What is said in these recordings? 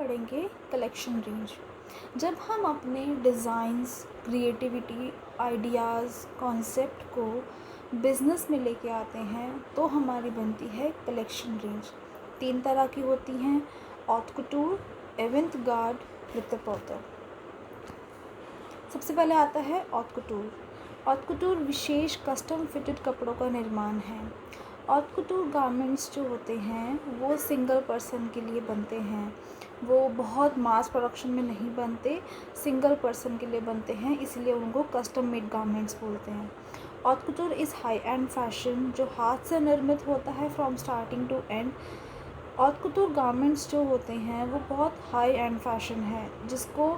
पढ़ेंगे collection range. जब हम अपने डिज़ाइंस, क्रिएटिविटी, आइडियाज़, कॉन्सेप्ट को बिज़नेस में लेके आते हैं तो हमारी बनती है कलेक्शन रेंज। 3 तरह की होती हैं: ऑट कुटूर, एवेंट गार्ड, प्रेत-आ-पोर्टर। सबसे पहले आता है ऑट कुटूर। ऑट कुटूर विशेष कस्टम फिटेड कपड़ों का निर्माण है। ऑट कुटूर गारमेंट्स जो होते हैं वो सिंगल पर्सन के लिए बनते हैं। वो बहुत मास प्रोडक्शन में नहीं बनते, सिंगल पर्सन के लिए बनते हैं, इसलिए उनको कस्टम मेड गारमेंट्स बोलते हैं। Haute couture is high end fashion जो हाथ से निर्मित होता है from starting to end. Haute couture garments जो होते हैं वो बहुत हाई एंड फैशन है जिसको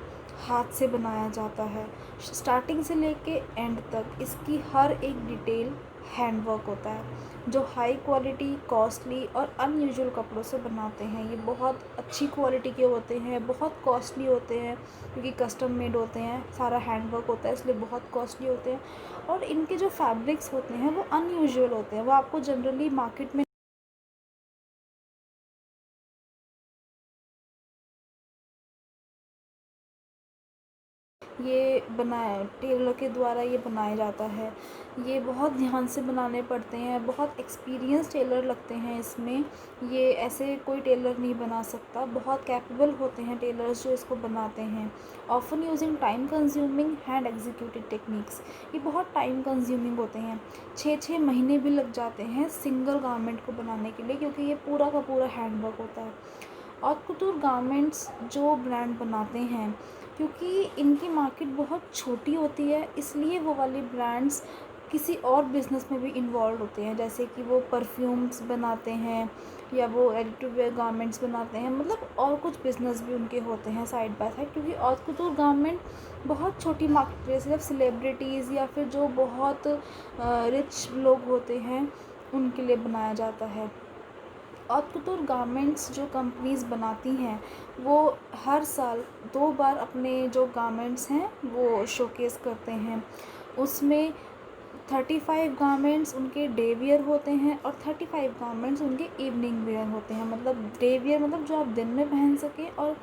हाथ से बनाया जाता है। स्टार्टिंग से लेके एंड तक इसकी हर एक डिटेल हैंडवर्क होता है जो हाई क्वालिटी, कॉस्टली और अनयूजुअल कपड़ों से बनाते हैं। ये बहुत अच्छी क्वालिटी के होते हैं, बहुत कॉस्टली होते हैं क्योंकि कस्टम मेड होते हैं, सारा हैंडवर्क होता है इसलिए बहुत कॉस्टली होते हैं। और इनके जो फैब्रिक्स होते हैं वो अनयूजुअल होते हैं, वो आपको जनरली मार्केट में ये बनाया टेलर के द्वारा ये बनाया जाता है। ये बहुत ध्यान से बनाने पड़ते हैं, बहुत एक्सपीरियंस टेलर लगते हैं इसमें। ये ऐसे कोई टेलर नहीं बना सकता, बहुत कैपेबल होते हैं टेलर्स जो इसको बनाते हैं। Often using time consuming hand executed techniques. ये बहुत टाइम कंज्यूमिंग होते हैं, 6-6 महीने भी लग जाते हैं सिंगल गारमेंट को बनाने के लिए क्योंकि ये पूरा का पूरा हैंडवर्क होता है। ऑट कुटूर गारमेंट्स जो ब्रांड बनाते हैं क्योंकि इनकी मार्केट बहुत छोटी होती है इसलिए वो वाले ब्रांड्स किसी और बिज़नेस में भी इन्वॉल्व होते हैं, जैसे कि वो परफ्यूम्स बनाते हैं या वो रेडी टू वेयर गारमेंट्स बनाते हैं, मतलब और कुछ बिज़नेस भी उनके होते हैं साइड बाय साइड। क्योंकि ऑट कुटूर गारमेंट बहुत छोटी मार्केट है, सिर्फ सेलिब्रिटीज़ या फिर जो बहुत रिच लोग होते हैं उनके लिए बनाया जाता है। ऑट कुटूर गारमेंट्स जो कंपनीज़ बनाती हैं वो हर साल 2 बार अपने जो गारमेंट्स हैं वो शोकेस करते हैं। उसमें 35 गारमेंट्स उनके डे वियर होते हैं और 35 गारमेंट्स उनके इवनिंग वियर होते हैं। मतलब डे वियर मतलब जो आप दिन में पहन सकें और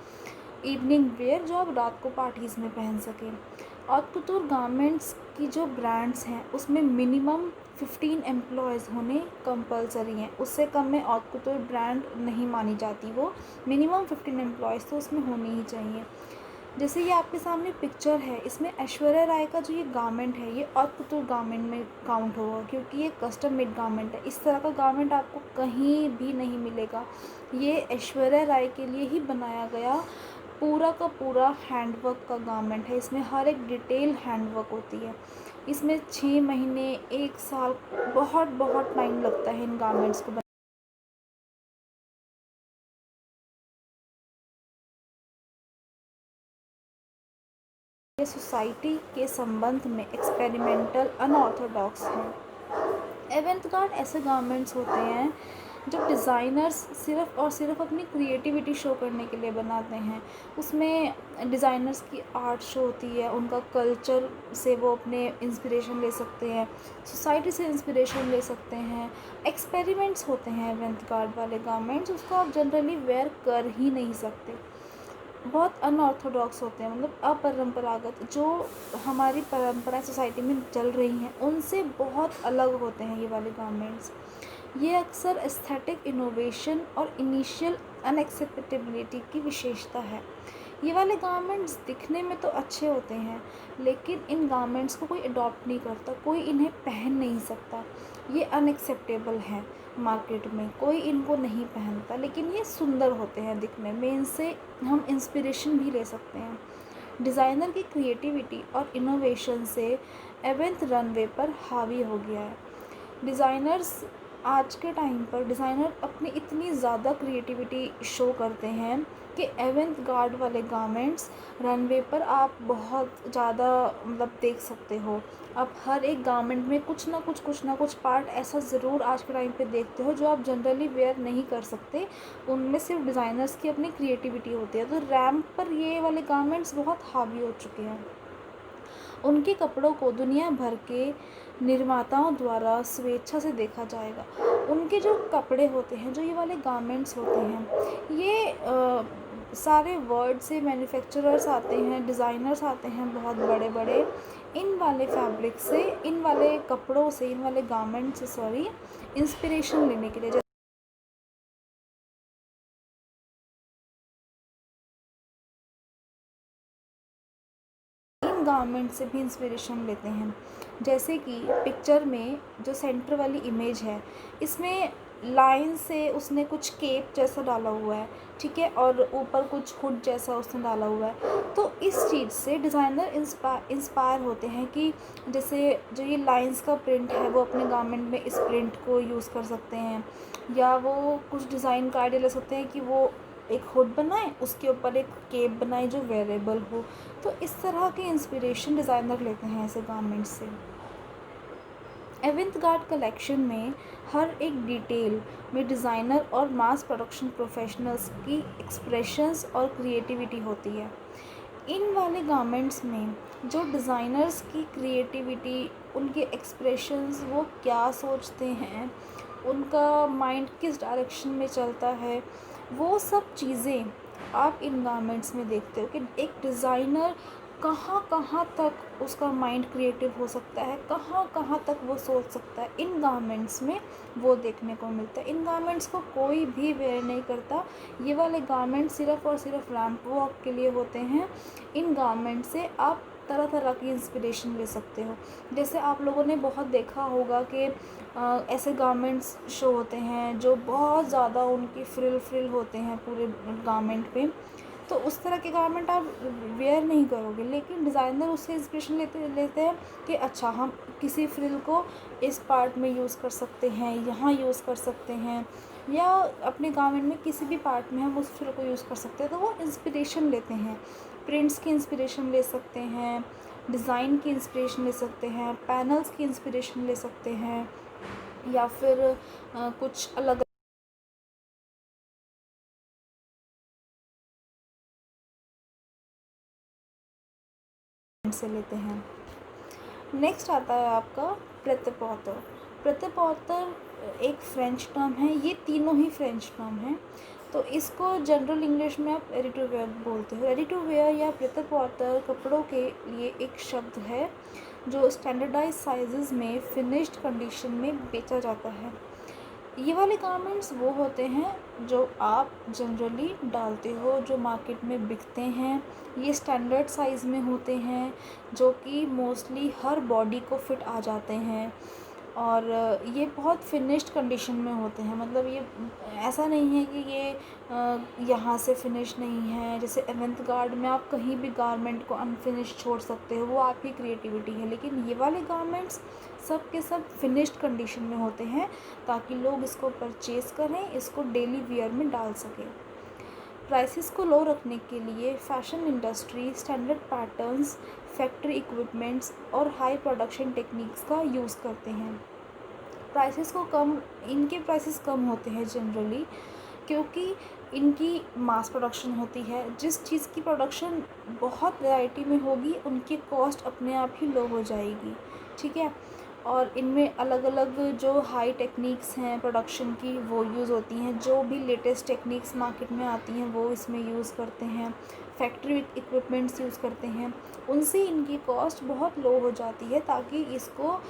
इवनिंग वियर जो आप रात को पार्टीज़ में पहन सकें। ऑट कुटूर गारमेंट्स की जो ब्रांड्स हैं उसमें मिनिमम 15 एम्प्लॉयज़ होने कंपलसरी हैं, उससे कम में ऑट कुटूर ब्रांड नहीं मानी जाती। वो मिनिमम 15 एम्प्लॉयज़ तो उसमें होने ही चाहिए। जैसे ये आपके सामने पिक्चर है, इसमें ऐश्वर्या राय का जो ये गारमेंट है ये ऑट कुटूर गारमेंट में काउंट होगा क्योंकि ये कस्टम मेड गारमेंट है। इस तरह का गारमेंट आपको कहीं भी नहीं मिलेगा। ये ऐश्वर्या राय के लिए ही बनाया गया पूरा का पूरा हैंडवर्क का गारमेंट है। इसमें हर एक डिटेल हैंडवर्क होती है। इसमें 6 महीने, 1 साल बहुत बहुत टाइम लगता है इन गारमेंट्स को ये सोसाइटी के संबंध में एक्सपेरिमेंटल अनऑर्थोडॉक्स हैं। एवेंट-गार्ड ऐसे गारमेंट्स होते हैं जो डिज़ाइनर्स सिर्फ़ और सिर्फ अपनी क्रिएटिविटी शो करने के लिए बनाते हैं। उसमें डिज़ाइनर्स की आर्ट शो होती है, उनका कल्चर से वो अपने इंस्पिरेशन ले सकते हैं, सोसाइटी से इंस्पिरेशन ले सकते हैं। एक्सपेरिमेंट्स होते हैं एवेंट-गार्ड वाले गारमेंट्स, उसको आप जनरली वेयर कर ही नहीं सकते। बहुत अनऑर्थोडॉक्स होते हैं, मतलब अपरंपरागत, जो हमारी परंपराएं सोसाइटी में चल रही हैं उनसे बहुत अलग होते हैं ये वाले गारमेंट्स। ये अक्सर एस्थेटिक इनोवेशन और इनिशियल अनएक्सेप्टेबिलिटी की विशेषता है। ये वाले गारमेंट्स दिखने में तो अच्छे होते हैं लेकिन इन गारमेंट्स को कोई अडॉप्ट नहीं करता, कोई इन्हें पहन नहीं सकता। ये अनएक्सेप्टेबल हैं मार्केट में, कोई इनको नहीं पहनता, लेकिन ये सुंदर होते हैं दिखने में, इनसे हम इंस्पिरेशन भी ले सकते हैं। डिज़ाइनर की क्रिएटिविटी और इनोवेशन से एवेंट रनवे पर हावी हो गया है। डिज़ाइनर्स आज के टाइम पर डिज़ाइनर अपनी इतनी ज़्यादा क्रिएटिविटी शो करते हैं कि एवेंट गार्ड वाले गारमेंट्स रनवे पर आप बहुत ज़्यादा मतलब देख सकते हो। आप हर एक गारमेंट में कुछ ना कुछ पार्ट ऐसा ज़रूर आज के टाइम पे देखते हो जो आप जनरली वेयर नहीं कर सकते, उनमें सिर्फ डिज़ाइनर्स की अपनी क्रिएटिविटी होती है। तो रैम्प पर ये वाले गारमेंट्स बहुत हावी हो चुके हैं। उनके कपड़ों को दुनिया भर के निर्माताओं द्वारा स्वेच्छा से देखा जाएगा। उनके जो कपड़े होते हैं, जो ये वाले गारमेंट्स होते हैं, ये सारे वर्ल्ड से मैन्युफैक्चरर्स आते हैं, डिज़ाइनर्स आते हैं बहुत बड़े बड़े, इन वाले फैब्रिक से, इन वाले कपड़ों से, इन वाले गारमेंट से सॉरी, इंस्पिरेशन लेने के लिए। इन गारमेंट से भी इंस्पिरेशन लेते हैं। जैसे कि पिक्चर में जो सेंटर वाली इमेज है, इसमें लाइन से उसने कुछ केप जैसा डाला हुआ है, ठीक है, और ऊपर कुछ हुड जैसा उसने डाला हुआ है। तो इस चीज़ से डिज़ाइनर इंस्पायर होते हैं कि जैसे जो ये लाइंस का प्रिंट है वो अपने गारमेंट में इस प्रिंट को यूज़ कर सकते हैं, या वो कुछ डिज़ाइन का आइडिया ले सकते हैं कि वो एक हुड बनाए, उसके ऊपर एक केप बनाए जो वेरेबल हो। तो इस तरह के इंस्पिरेशन डिज़ाइनर लेते हैं ऐसे गारमेंट से। एवेंट-गार्ड कलेक्शन में हर एक डिटेल में डिज़ाइनर और मास प्रोडक्शन प्रोफेशनल्स की एक्सप्रेशंस और क्रिएटिविटी होती है। इन वाले गारमेंट्स में जो डिज़ाइनर्स की क्रिएटिविटी, उनके एक्सप्रेशंस, वो क्या सोचते हैं, उनका माइंड किस डायरेक्शन में चलता है, वो सब चीज़ें आप इन गारमेंट्स में देखते हो कि एक डिज़ाइनर कहाँ कहाँ तक उसका माइंड क्रिएटिव हो सकता है, कहाँ कहाँ तक वो सोच सकता है। इन गारमेंट्स में वो देखने को मिलता है। इन गारमेंट्स को कोई भी वेयर नहीं करता। ये वाले गारमेंट्स सिर्फ़ और सिर्फ रैंप वॉक के लिए होते हैं। इन गारमेंट से आप तरह तरह की इंस्पिरेशन ले सकते हो। जैसे आप लोगों ने बहुत देखा होगा कि ऐसे गारमेंट्स शो होते हैं जो बहुत ज़्यादा उनकी फ्रिल होते हैं पूरे गारमेंट पे। तो उस तरह के गारमेंट आप वेयर नहीं करोगे, लेकिन डिज़ाइनर उससे इंस्पिरेशन लेते हैं कि अच्छा, हम किसी फ्रिल को इस पार्ट में यूज़ कर सकते हैं, यहाँ यूज़ कर सकते हैं, या अपने गारमेंट में किसी भी पार्ट में हम उस फ्रिल को यूज़ कर सकते हैं। तो वो इंस्पिरेशन लेते हैं, प्रिंट्स की इंस्पिरेशन ले सकते हैं, डिज़ाइन की इंस्पिरेशन ले सकते हैं, पैनल्स की इंस्पिरेशन ले सकते हैं, या फिर कुछ अलग से लेते हैं। नेक्स्ट आता है आपका प्रेत-ए-पॉटर। प्रेत-ए-पॉटर एक फ्रेंच टर्म है, ये तीनों ही फ्रेंच टर्म हैं। तो इसको जनरल इंग्लिश में आप रेडी टू वेयर बोलते हो। रेडी टू वेयर या प्रेत-ए-पॉटर कपड़ों के लिए एक शब्द है जो स्टैंडर्डाइज साइजेस में फिनिश्ड कंडीशन में बेचा जाता है। ये वाले गारमेंट्स वो होते हैं जो आप जनरली डालते हो, जो मार्केट में बिकते हैं। ये स्टैंडर्ड साइज़ में होते हैं जो कि मोस्टली हर बॉडी को फिट आ जाते हैं, और ये बहुत फिनिश्ड कंडीशन में होते हैं। मतलब ये ऐसा नहीं है कि ये यहाँ से फिनिश नहीं है। जैसे एवेंट-गार्ड में आप कहीं भी गारमेंट को अनफिनिश छोड़ सकते हो, वो आपकी क्रिएटिविटी है। लेकिन ये वाले गारमेंट्स सब के सब फिनिश्ड कंडीशन में होते हैं ताकि लोग इसको परचेज़ करें, इसको डेली वियर में डाल सकें। प्राइसेस को लो रखने के लिए fashion industry standard patterns, factory equipments और हाई प्रोडक्शन टेक्निक्स का यूज़ करते हैं। इनके प्राइसेस कम होते हैं जनरली, क्योंकि इनकी मास प्रोडक्शन होती है। जिस चीज़ की प्रोडक्शन बहुत वैरायटी में होगी, उनकी कॉस्ट अपने आप ही लो हो जाएगी, ठीक है। और इनमें अलग अलग जो हाई टेक्निक्स हैं प्रोडक्शन की वो यूज़ होती हैं। जो भी लेटेस्ट टेक्निक्स मार्केट में आती हैं वो इसमें यूज़ करते हैं। फैक्ट्री इक्विपमेंट्स यूज़ करते हैं, उनसे इनकी कॉस्ट बहुत लो हो जाती है ताकि इसको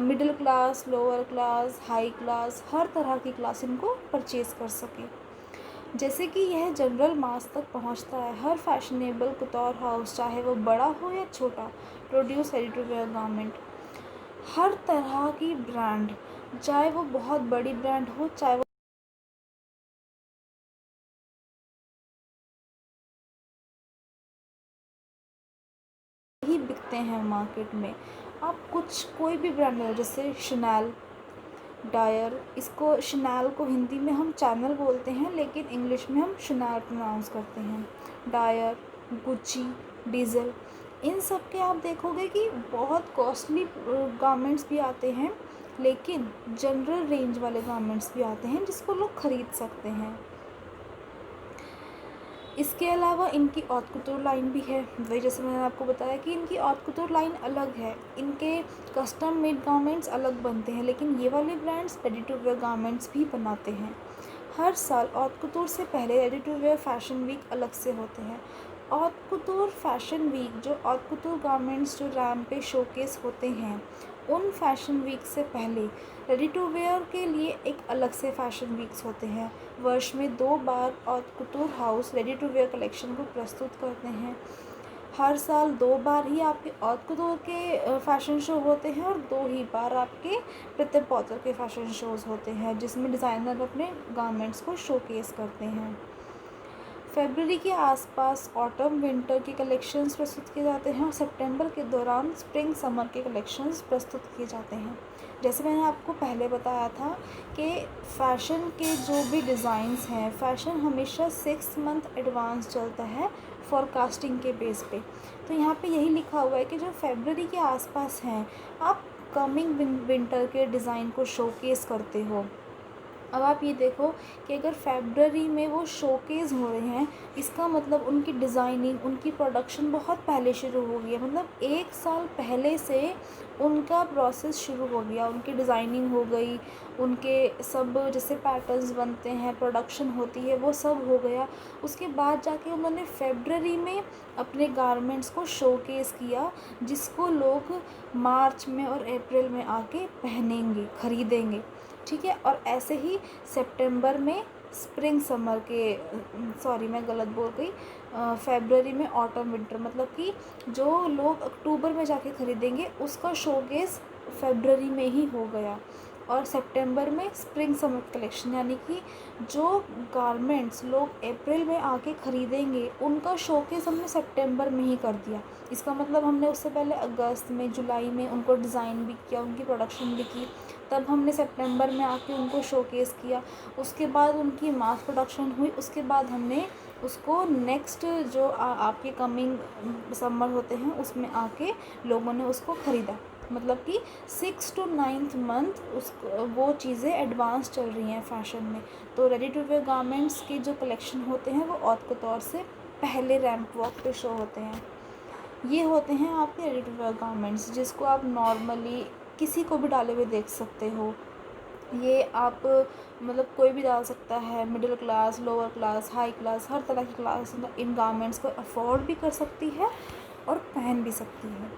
middle class, lower class, high class, हर तरह की क्लास इनको परचेज़ कर सके। जैसे कि यह जनरल मास तक पहुंचता है। हर फैशनेबल कुतौर हाउस, चाहे वो बड़ा हो या छोटा, produce ready to wear garment. हर तरह की ब्रांड, चाहे वो बहुत बड़ी ब्रांड हो, चाहे वो ही बिकते हैं मार्केट में। आप कोई भी ब्रांड लो, जैसे शनैल, डायर, इसको शनैल को हिंदी में हम चैनल बोलते हैं, लेकिन इंग्लिश में हम शनैल प्रोनाउंस करते हैं। डायर, गुच्ची, डीज़ल, इन सब के आप देखोगे कि बहुत कॉस्टली गारमेंट्स भी आते हैं, लेकिन जनरल रेंज वाले गारमेंट्स भी आते हैं जिसको लोग ख़रीद सकते हैं। इसके अलावा इनकी ऑट कुतूर लाइन भी है। वही जैसे मैंने आपको बताया कि इनकी ऑट कुतूर लाइन अलग है, इनके कस्टम मेड गारमेंट्स अलग बनते हैं, लेकिन ये वाले brands ready to wear garments भी बनाते हैं। हर साल ऑट कुतूर से पहले ready to wear fashion week अलग से होते हैं। ऑट कुतूर फैशन वीक, जो ऑट कुतूर गारमेंट्स जो रैम पे शोकेस होते हैं, उन फैशन वीक से पहले रेडी टू वेयर के लिए एक अलग से फैशन वीक्स होते हैं। वर्ष में 2 बार haute couture house ready to wear collection को प्रस्तुत करते हैं। हर साल 2 बार ही आपके ऑट कुतूर के फ़ैशन शो होते हैं और 2 ही बार आपके प्रीति पॉटर के फ़ैशन शोज़ होते हैं, जिसमें डिज़ाइनर अपने गारमेंट्स को शोकेस करते हैं। फरवरी के आसपास ऑटम विंटर के कलेक्शंस प्रस्तुत किए जाते हैं और सितंबर के दौरान स्प्रिंग समर के कलेक्शंस प्रस्तुत किए जाते हैं। जैसे मैंने आपको पहले बताया था कि फ़ैशन के जो भी डिज़ाइंस हैं, फ़ैशन हमेशा 6 मंथ एडवांस चलता है फॉरकास्टिंग के बेस पे। तो यहाँ पे यही लिखा हुआ है कि जो फरवरी के आसपास हैं, आप कमिंग विंटर के डिज़ाइन को शोकेस करते हो। अब आप ये देखो कि अगर फरवरी में वो शोकेस हो रहे हैं, इसका मतलब उनकी डिज़ाइनिंग, उनकी प्रोडक्शन बहुत पहले शुरू हो गई है। मतलब 1 साल पहले से उनका प्रोसेस शुरू हो गया, उनकी डिज़ाइनिंग हो गई, उनके सब जैसे पैटर्न्स बनते हैं, प्रोडक्शन होती है, वो सब हो गया। उसके बाद जाके उन्होंने फरवरी में अपने गारमेंट्स को शोकेस किया, जिसको लोग मार्च में और अप्रैल में आके पहनेंगे, ख़रीदेंगे, ठीक है। और ऐसे ही सितंबर में स्प्रिंग समर के, सॉरी मैं गलत बोल गई, फरवरी में ऑटम विंटर, मतलब कि जो लोग अक्टूबर में जाके ख़रीदेंगे उसका शोकेस फरवरी में ही हो गया। और सितंबर में स्प्रिंग समर कलेक्शन, यानी कि जो गारमेंट्स लोग अप्रैल में आके ख़रीदेंगे उनका शोकेस हमने सितंबर में ही कर दिया। इसका मतलब हमने उससे पहले अगस्त में, जुलाई में उनको डिज़ाइन भी किया, उनकी प्रोडक्शन भी की, तब हमने सितंबर में आके उनको शोकेस किया। उसके बाद उनकी मास प्रोडक्शन हुई, उसके बाद हमने उसको नेक्स्ट जो आपके कमिंग समर होते हैं उसमें आके लोगों ने उसको ख़रीदा। मतलब कि 6 to 9th मंथ वो चीज़ें एडवांस चल रही हैं फ़ैशन में। तो रेडी टू वेयर गारमेंट्स के जो कलेक्शन होते हैं वो ऑट कुतूर से पहले रैंप वॉक पे शो होते हैं। ये होते हैं आपके रेडी टू वेयर गारमेंट्स, जिसको आप नॉर्मली किसी को भी डाले हुए देख सकते हो। ये आप मतलब कोई भी डाल सकता है, middle class, lower class, high class, हर तरह की क्लास इन गारमेंट्स को अफोर्ड भी कर सकती है और पहन भी सकती है।